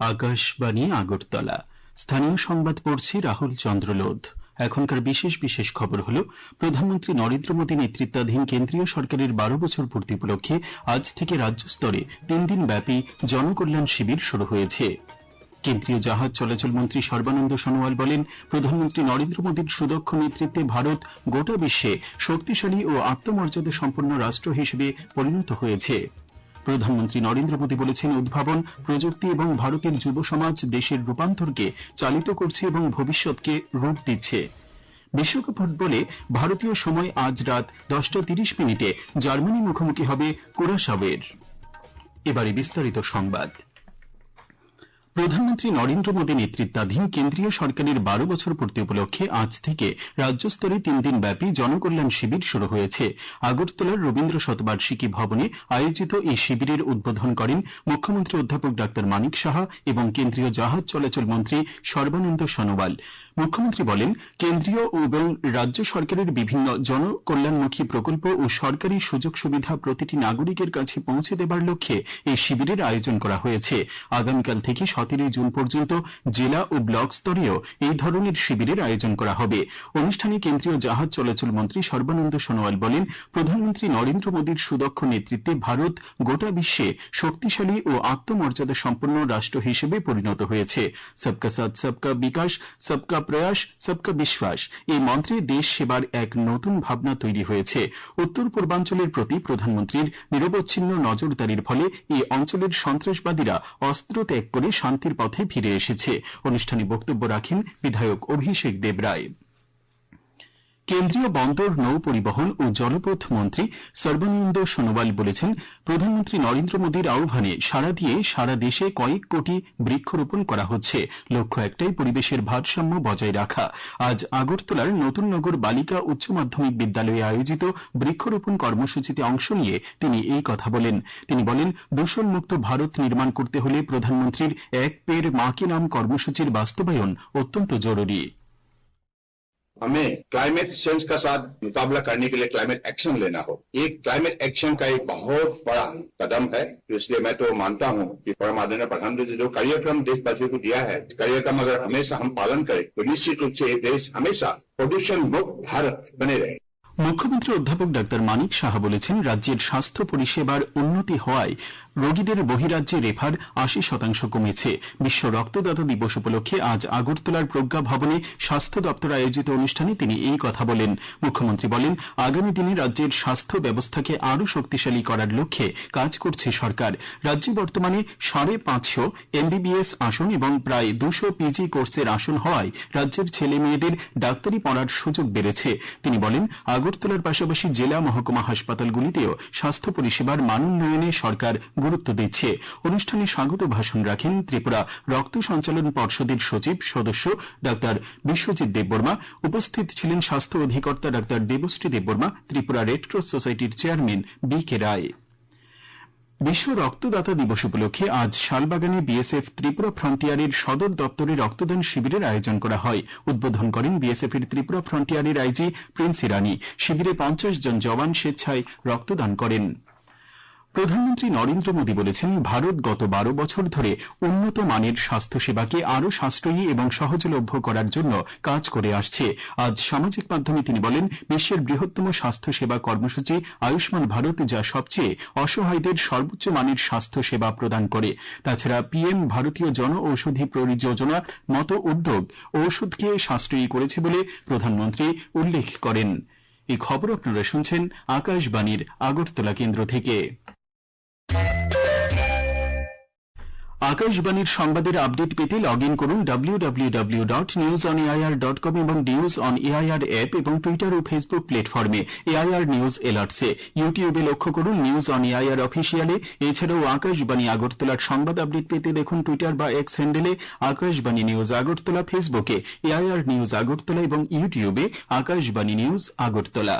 আকাশবাণী আগরতলা। স্থানীয় সংবাদ পড়ছি রাহুল চন্দ্র লোধ। এখনকার বিশেষ খবর হলো, প্রধানমন্ত্রী নরেন্দ্র মোদী নেতৃত্বাধীন কেন্দ্রীয় সরকারের ১২ বছর পূর্তি উপলক্ষে আজ থেকে রাজ্য স্তরে ৩ দিন ব্যাপী জনকল্যাণ শিবির শুরু হয়েছে। কেন্দ্রীয় জাহাজ চলাচল মন্ত্রী সর্বানন্দ সোনোয়াল বলেন, প্রধানমন্ত্রী নরেন্দ্র মোদীর সুদক্ষ নেতৃত্বে ভারত গোটা বিশ্বে শক্তিশালী ও আত্মমর্যাদা সম্পন্ন রাষ্ট্র হিসেবে পরিণত হয়েছে। প্রধানমন্ত্রী নরেন্দ্র মোদী বলেছেন, উদ্ভাবন, প্রযুক্তি এবং ভারতের যুব সমাজ দেশের রূপান্তরকে চালিত করছে এবং ভবিষ্যৎকে রূপ দিচ্ছে। বিশ্বকাপ ফুটবলে ভারতীয় সময় আজ রাত 10:30 জার্মানি মুখোমুখি হবে কুরাসাওয়ের। এবারে বিস্তারিত সংবাদ। প্রধানমন্ত্রী নরেন্দ্র মোদী নেতৃত্বাধীন কেন্দ্রীয় সরকারের ১২ বছর পূর্তি উপলক্ষে আজ থেকে রাজ্য স্তরে ৩ দিন ব্যাপী জনকল্যাণ শিবির শুরু হয়েছে। আগরতলার রবীন্দ্র শতবার্ষিকী ভবনে আয়োজিত এই শিবিরের উদ্বোধন করেন মুখ্যমন্ত্রী অধ্যাপক ডাক্তার মানিক সাহা এবং কেন্দ্রীয় জাহাজ চলাচল মন্ত্রী সর্বানন্দ সোনোয়াল। মুখ্যমন্ত্রী বলেন, কেন্দ্রীয় এবং রাজ্য সরকারের বিভিন্ন জনকল্যাণমুখী প্রকল্প ও সরকারি সুযোগ সুবিধা প্রতিটি নাগরিকের কাছে পৌঁছে দেবার লক্ষ্যে এই শিবিরের আয়োজন করা হয়েছে। আগামীকাল থেকে 17 জুন পর্যন্ত জেলা ও ব্লক স্তরেও এই ধরনের শিবিরের আয়োজন করা হবে। অনুষ্ঠানে কেন্দ্রীয় জাহাজ চলাচল মন্ত্রী সর্বানন্দ সোনোয়াল বলেন, প্রধানমন্ত্রী নরেন্দ্র মোদীর সুদক্ষ নেতৃত্বে ভারত গোটা বিশ্বে শক্তিশালী ও আত্মমর্যাদা সম্পন্ন রাষ্ট্র হিসেবে পরিণত হয়েছে। সবকা সাথ সবকা বিকাশ, সবকা প্রয়াস, সবকা বিশ্বাস এই মন্ত্রে দেশ সেবার এক নতুন ভাবনা তৈরি হয়েছে। উত্তর পূর্বাঞ্চলের প্রতি প্রধানমন্ত্রীর নিরবচ্ছিন্ন নজরদারির ফলে এই অঞ্চলের সন্ত্রাসবাদীরা অস্ত্র ত্যাগ করে শান্তির পথে ফিরে এসেছে। অনুষ্ঠানে বক্তব্য রাখেন বিধায়ক অভিষেক দেবরায়। কেন্দ্রীয় বন্দর, নৌ পরিবহন ও জলপথ মন্ত্রী সর্বানন্দ সোনোয়াল বলেছেন, প্রধানমন্ত্রী নরেন্দ্র মোদীর আহ্বানে সাড়া দিয়ে সারা দেশে কয়েক কোটি বৃক্ষরোপণ করা হচ্ছে। লক্ষ্য একটাই, পরিবেশের ভারসাম্য বজায় রাখা। আজ আগরতলার নতুন নগর বালিকা উচ্চ মাধ্যমিক বিদ্যালয়ে আয়োজিত বৃক্ষরোপণ কর্মসূচিতে অংশ নিয়ে তিনি এই কথা বলেন। তিনি বলেন, দূষণমুক্ত ভারত নির্মাণ করতে হলে প্রধানমন্ত্রীর এক পেড় মা কি নাম কর্মসূচির বাস্তবায়ন অত্যন্ত জরুরি। हमें क्लाइमेट चेंज का साथ मुकाबला करने के लिए क्लाइमेट एक्शन लेना हो। एक क्लाइमेट एक्शन का एक बहुत बड़ा कदम है, इसलिए मैं तो मानता हूं कि परम आदरणीय प्रधानमंत्री जो कार्यक्रम देशवासियों को दिया है, कार्यक्रम अगर हमेशा हम पालन करें तो निश्चित रूप से ये देश हमेशा प्रदूषण मुक्त भारत बने रहे। মুখ্যমন্ত্রী অধ্যাপক ডাক্তার মানিক সাহা বলেছেন, রাজ্যের স্বাস্থ্য পরিষেবার উন্নতি হওয়ায় রোগীদের বহিরাজ্যে রেফার ৮০% কমেছে। বিশ্ব রক্তদাতা দিবস উপলক্ষে আজ আগরতলার প্রজ্ঞা ভবনে স্বাস্থ্য দপ্তর আয়োজিত অনুষ্ঠানে তিনি এই কথা বলেন। মুখ্যমন্ত্রী বলেন, আগামী দিনে রাজ্যের স্বাস্থ্য ব্যবস্থাকে আরও শক্তিশালী করার লক্ষ্যে কাজ করছে সরকার। রাজ্যে বর্তমানে ৫৫০ MBBS আসন এবং প্রায় ২০০ PG কোর্সের আসন হওয়ায় রাজ্যের ছেলে মেয়েদের ডাক্তারি পড়ার সুযোগ বেড়েছে। তিনি বলেন, আগরতলার পাশাপাশি জেলা মহকুমা হাসপাতালগুলিতেও স্বাস্থ্য পরিষেবার মান উন্নয়নে সরকার গুরুত্ব দিচ্ছে। অনুষ্ঠানে স্বাগত ভাষণ রাখেন ত্রিপুরা রক্ত সঞ্চালন পর্ষদের সচিব সদস্য ডাক্তার বিশ্বজিৎ দেববর্মা। উপস্থিত ছিলেন স্বাস্থ্য অধিকর্তা ডাক্তার দেবশ্রী দেববর্মা, ত্রিপুরা রেডক্রস সোসাইটির চেয়ারম্যান BK রায়। বিশ্ব রক্তদাতা দিবস উপলক্ষে আজ শালবাগানে BSF ত্রিপুরা ফ্রন্টিয়ারের সদর দপ্তরে রক্তদান শিবিরের আয়োজন করা হয়। উদ্বোধন করেন BSF এর ত্রিপুরা ফ্রন্টিয়ারের IG প্রিন্স ইরানি। শিবিরে 50 জন জওয়ান স্বেচ্ছায় রক্তদান করেন। প্রধানমন্ত্রী নরেন্দ্র মোদী বলেছেন, ভারত গত 12 বছর ধরে উন্নত মানের স্বাস্থ্যসেবাকে আরও সাশ্রয়ী এবং সহজলভ্য করার জন্য কাজ করে আসছে। আজ সামাজিক মাধ্যমে তিনি বলেন, বিশ্বের বৃহত্তম স্বাস্থ্যসেবা কর্মসূচি আয়ুষ্মান ভারত, যা সবচেয়ে অসহায়দের সর্বোচ্চ মানের স্বাস্থ্যসেবা প্রদান করে। তাছাড়া PM ভারতীয় জন ঔষধি পরিযোজনার মতো উদ্যোগ ওষুধকে সাশ্রয়ী করেছে বলে প্রধানমন্ত্রী উল্লেখ করেন। এই খবর আপনারা শুনছেন আকাশবাণীর আগরতলা কেন্দ্র থেকে। আকাশবাণীর সংবাদের আপডেট পেতে লগ ইন করুন www.newsonair.com এবং নিউজ অন এআইআর অ্যাপ এবং টুইটার ও ফেসবুক প্ল্যাটফর্মে এআইআর নিউজ এলার্টসে। ইউটিউবে লক্ষ্য করুন নিউজ অন এআইআর অফিসিয়ালে। এছাড়াও আকাশবাণী আগরতলার সংবাদ আপডেট পেতে দেখুন টুইটার বা এক্স হ্যান্ডেলে আকাশবাণী নিউজ আগরতলা, ফেসবুকে এআইআর নিউজ আগরতলা এবং ইউটিউবে আকাশবাণী নিউজ আগরতলা।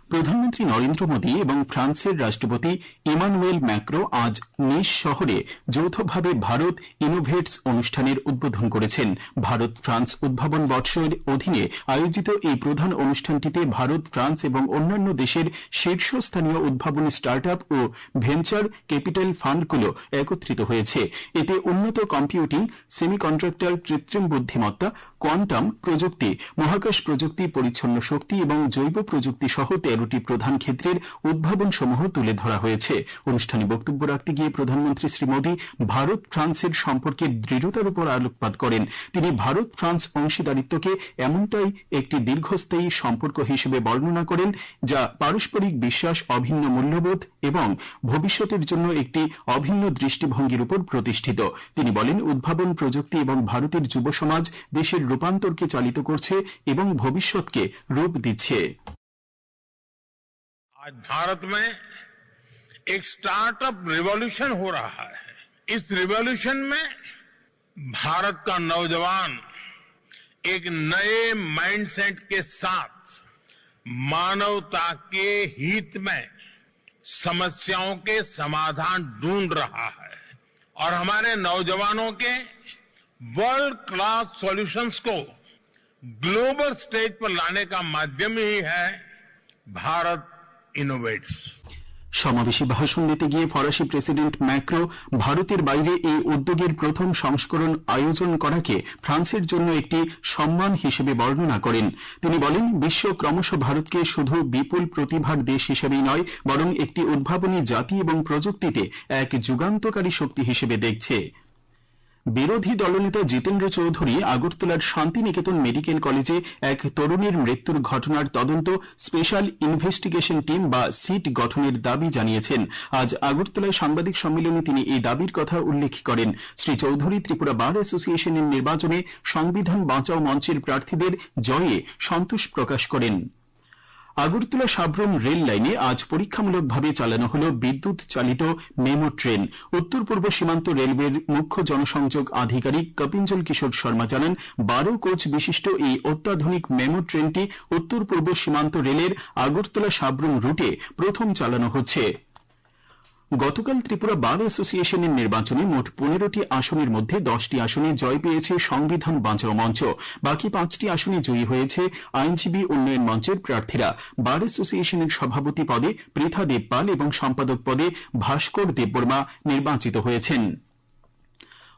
প্রধানমন্ত্রী নরেন্দ্র মোদী এবং ফ্রান্সের রাষ্ট্রপতি ইমানুয়েল ম্যাক্রো আজ নিস শহরে যৌথভাবে ভারত ইনোভেটস অনুষ্ঠানের উদ্বোধন করেছেন। ভারত ফ্রান্স উদ্ভাবন বর্ষের অধীনে আয়োজিত এই প্রধান অনুষ্ঠানটিতে ভারত, ফ্রান্স এবং অন্যান্য দেশের শীর্ষস্থানীয় উদ্ভাবনী স্টার্টআপ ও ভেঞ্চার ক্যাপিটাল ফান্ডগুলো একত্রিত হয়েছে। এতে উন্নত কম্পিউটিং, সেমিকন্ডাক্টর, কৃত্রিম বুদ্ধিমত্তা, কোয়ান্টাম প্রযুক্তি, মহাকাশ প্রযুক্তি, পরিচ্ছন্ন শক্তি এবং জৈব প্রযুক্তি সহ 13টি প্রধান ক্ষেত্রের উদ্ভাবনসমূহ তুলে ধরা হয়েছে। অনুষ্ঠানে বক্তব্য রাখতে গিয়ে প্রধানমন্ত্রী শ্রী মোদী ভারত ফ্রান্সের সম্পর্কের দৃঢ়তার উপর আলোকপাত করেন। তিনি ভারত ফ্রান্স অংশীদারিত্বকে এমনটাই একটি দীর্ঘস্থায়ী সম্পর্ক হিসেবে বর্ণনা করেন যা পারস্পরিক বিশ্বাস, অভিন্ন মূল্যবোধ এবং ভবিষ্যতের জন্য একটি অভিন্ন দৃষ্টিভঙ্গির উপর প্রতিষ্ঠিত। তিনি বলেন, উদ্ভাবন, প্রযুক্তি এবং ভারতের যুব সমাজ দেশের রূপান্তরকে চালিত করছে এবং ভবিষ্যৎকে রূপ দিচ্ছে। आज भारत में एक स्टार्टअप रिवॉल्यूशन हो रहा है। इस रिवॉल्यूशन में भारत का नौजवान एक नए माइंडसेट के साथ मानवता के हित में समस्याओं के समाधान ढूंढ रहा है और हमारे नौजवानों के वर्ल्ड क्लास सॉल्यूशंस को ग्लोबल स्टेज पर लाने का माध्यम ही है भारत ইনোভেটস। সমাবেশে ভাষণ দিতে গিয়ে ফরাসি প্রেসিডেন্ট ম্যাক্রো ভারতের বাইরে এই উদ্যোগের প্রথম সংস্করণ আয়োজন করাকে ফ্রান্সের জন্য একটি সম্মান হিসেবে বর্ণনা করেন। তিনি বলেন, বিশ্ব ক্রমশ ভারতকে শুধু বিপুল প্রতিভার দেশ হিসেবেই নয়, বরং একটি উদ্ভাবনী জাতি এবং প্রযুক্তিতে এক যুগান্তকারী শক্তি হিসেবে দেখছে। বিরোধী দলনেতা জিতেন্দ্র চৌধুরী আগরতলার শান্তিনিকেতন মেডিকেল কলেজে এক তরুণীর মৃত্যুর ঘটনার তদন্ত স্পেশাল ইনভেস্টিগেশন টিম বা সিট গঠনের দাবি জানিয়েছেন। আজ আগরতলায় সাংবাদিক সম্মেলনে তিনি এই দাবির কথা উল্লেখ করেন। শ্রী চৌধুরী ত্রিপুরা বার অ্যাসোসিয়েশনের নির্বাচনে সংবিধান বাঁচাও মঞ্চের প্রার্থীদের জয়ে সন্তোষ প্রকাশ করেন। আগরতলা সাব্রুম রেল লাইনে আজ পরীক্ষামূলকভাবে চালানো হল বিদ্যুৎ চালিত মেমো ট্রেন। উত্তর পূর্ব সীমান্ত রেলওয়ের মুখ্য জনসংযোগ আধিকারিক কপিঞ্জল কিশোর শর্মা জানান, 12 কোচ বিশিষ্ট এই অত্যাধুনিক মেমো ট্রেনটি উত্তর পূর্ব সীমান্ত রেলের আগরতলা সাব্রুম রুটে প্রথম চালানো হচ্ছে। গতকাল ত্রিপুরা বার অ্যাসোসিয়েশনের নির্বাচনে মোট 15টি আসনের মধ্যে 10টি আসনে জয় পেয়েছে সংবিধান বাঁচাও মঞ্চ। বাকি 5টি আসনে জয়ী হয়েছে আইনজীবী উন্নয়ন মঞ্চের প্রার্থীরা। বার অ্যাসোসিয়েশনের সভাপতি পদে পৃথা দেবপাল এবং সম্পাদক পদে ভাস্কর দেববর্মা নির্বাচিত হয়েছেন।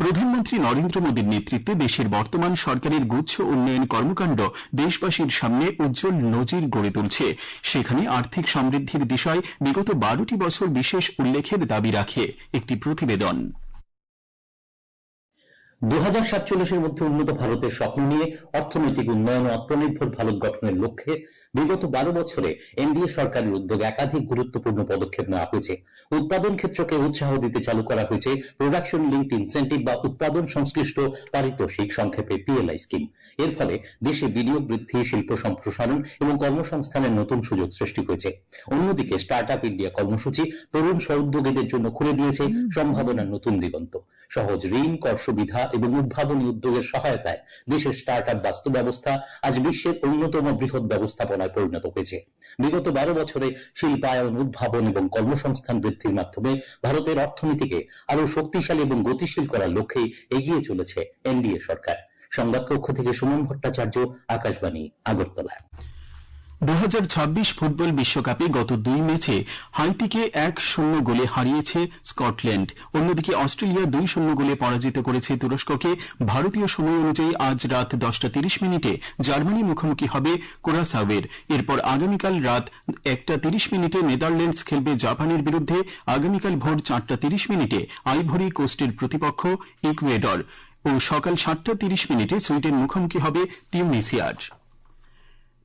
প্রধানমন্ত্রী নরেন্দ্র মোদীর নেতৃত্বে দেশের বর্তমান সরকারের গুচ্ছ উন্নয়ন কর্মকাণ্ড দেশবাসীর সামনে উজ্জ্বল নজির গড়ে তুলছে। সেখানে আর্থিক সমৃদ্ধির দিশায় বিগত 12টি বছর বিশেষ উল্লেখের দাবি রাখে একটি প্রতিবেদন। 2047-এর মধ্যে উন্নত ভারতের স্বপ্ন নিয়ে অর্থনৈতিক উন্নয়ন ও আত্মনির্ভর ভারত গঠনের লক্ষ্যে বিগত 12 বছরে এনডিএ সরকারের উদ্যোগে একাধিক গুরুত্বপূর্ণ পদক্ষেপ নেওয়া হয়েছে। উৎপাদন ক্ষেত্রকে উৎসাহ দিতে চালু করা হয়েছে প্রোডাকশন লিঙ্কড ইনসেন্টিভ বা উৎপাদন সংশ্লিষ্ট পারিতোষিক, সংক্ষেপে পিএলআই স্কিম। এর ফলে দেশে বিনিয়োগ বৃদ্ধি, শিল্প সম্প্রসারণ এবং কর্মসংস্থানের নতুন সুযোগ সৃষ্টি হয়েছে। অন্যদিকে স্টার্ট আপ ইন্ডিয়া কর্মসূচি তরুণ স্ব-উদ্যোগীদের জন্য খুলে দিয়েছে সম্ভাবনার নতুন দিগন্ত। সহজ ঋণ, কর সুবিধা এবং উদ্ভাবনী উদ্যোগের সহায়তায় দেশের স্টার্ট আপ বাস্তু ব্যবস্থা আজ বিশ্বের অন্যতম বৃহৎ ব্যবস্থাপনায় পরিণত হয়েছে। বিগত 12 বছরে শিল্পায়ন, উদ্ভাবন এবং কর্মসংস্থান বৃদ্ধির মাধ্যমে ভারতের অর্থনীতিকে আরো শক্তিশালী এবং গতিশীল করার লক্ষ্যে এগিয়ে চলেছে এনডিএ সরকার। সংবাদ কক্ষ থেকে সুমন ভট্টাচার্য, আকাশবাণী, আগরতলা। 2026 ফুটবল বিশ্বকাপে গত 2 ম্যাচে হাইতিকে 1-0 গোলে হারিয়েছে স্কটল্যান্ড। অন্যদিকে অস্ট্রেলিয়া 2-0 গোলে পরাজিত করেছে তুরস্ককে। ভারতীয় সময় অনুযায়ী আজ রাত 10:30 মিনিটে জার্মানি মুখোমুখি হবে কুরাসাওয়ের। এরপর আগামীকাল রাত 1:30 মিনিটে নেদারল্যান্ডস খেলবে জাপানের বিরুদ্ধে। আগামীকাল ভোর 4:30 মিনিটে আইভরি কোস্টের প্রতিপক্ষ ইকুয়েডর ও সকাল 7:30 মিনিটে সুইডেন মুখোমুখি হবে তিউনিসিয়ার।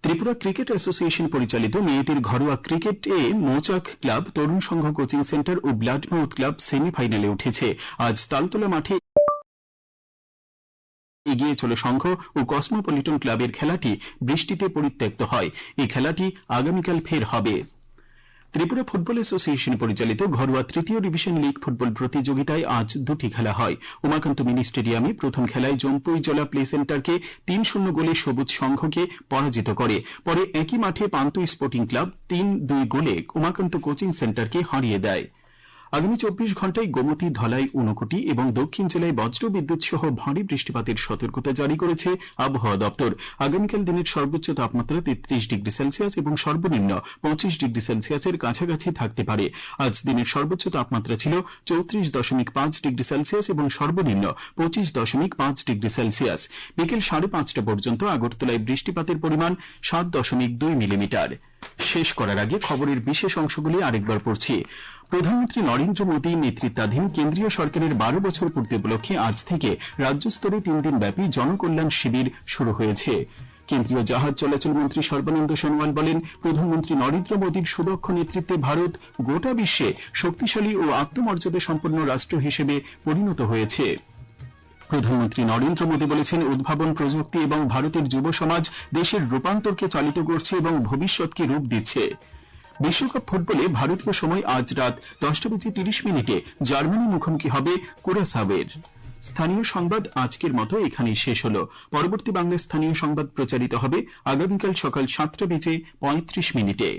ত্রিপুরা ক্রিকেট অ্যাসোসিয়েশন পরিচালিত মেয়েদের ঘরোয়া ক্রিকেটে মৌচাক ক্লাব, তরুণ সংঘ কোচিং সেন্টার ও ব্লাডমাউথ ক্লাব সেমিফাইনালে উঠেছে। আজ তালতলা মাঠে এগিয়ে চলে সংঘ ও কসমোপলিটন ক্লাবের খেলাটি বৃষ্টিতে পরিত্যক্ত হয়। এই খেলাটি আগামীকাল ফের হবে। ত্রিপুরা ফুটবল অ্যাসোসিয়েশন পরিচালিত ঘরোয়া তৃতীয় ডিভিশন লীগ ফুটবল প্রতিযোগিতায় আজ দুটি খেলা হয়। উমাকান্ত মিনি স্টেডিয়ামে প্রথম খেলায় জম্পুইজলা প্লে সেন্টারকে ৩-০ গোলে সবুজ সংঘকে পরাজিত করে। পরে একই মাঠে পান্থ স্পোর্টিং ক্লাব ৩-২ গোলে উমাকান্ত কোচিং সেন্টারকে হারিয়ে দেয়। আগামী ২৪ ঘন্টায় গোমতী, ধলাই, ঊনকোটি এবং দক্ষিণ জেলায় বজ্র বিদ্যুৎ সহ ভারী বৃষ্টিপাতের সতর্কতা জারি করেছে আবহাওয়া দপ্তর। আগামীকাল দিনের সর্বোচ্চ তাপমাত্রা ৩৩ ডিগ্রি সেলসিয়াস এবং সর্বনিম্ন ২৫ ডিগ্রি সেলসিয়াসের কাছাকাছি থাকতে পারে। আজ দিনের সর্বোচ্চ তাপমাত্রা ছিল ৩৪.৫ ডিগ্রি সেলসিয়াস এবং সর্বনিম্ন ২৫.৫ ডিগ্রি সেলসিয়াস। বিকেল ৫:৩০ পর্যন্ত আগরতলায় বৃষ্টিপাতের পরিমাণ ৭.২ মিলিমিটার। শেষ করার আগে খবরের বিশেষ অংশগুলি আরেকবার পড়ছি। প্রধানমন্ত্রী নরেন্দ্র মোদী নেতৃত্বাধীন কেন্দ্রীয় সরকারের ১২ বছর পূর্তি উপলক্ষে আজ থেকে রাজ্যস্তরে ৩ দিন ব্যাপী জনকল্যাণ শিবির শুরু হয়েছে। কেন্দ্রীয় জাহাজ চলাচল মন্ত্রী সর্বানন্দ সোনোয়াল বলেন, প্রধানমন্ত্রী নরেন্দ্র মোদীর সুদক্ষ নেতৃত্বে ভারত গোটা বিশ্বে শক্তিশালী ও আত্মমর্যাদা সম্পন্ন রাষ্ট্র হিসেবে পরিণত হয়েছে। প্রধানমন্ত্রী নরেন্দ্র মোদী বলেছেন, উদ্ভাবন, প্রযুক্তি এবং ভারতের যুব সমাজ দেশের রূপান্তরকে চালিত করছে এবং ভবিষ্যৎকে রূপ দিচ্ছে। বিশ্বকাপ ফুটবলে ভারতীয় সময় আজ রাত 10:30 জার্মানি মুখোমুখি হবে কুরাসাওয়ের। স্থানীয় সংবাদ আজকের মতো এখানেই শেষ হলো। পরবর্তী বাংলা স্থানীয় সংবাদ প্রচারিত হবে আগামীকাল সকাল 7:35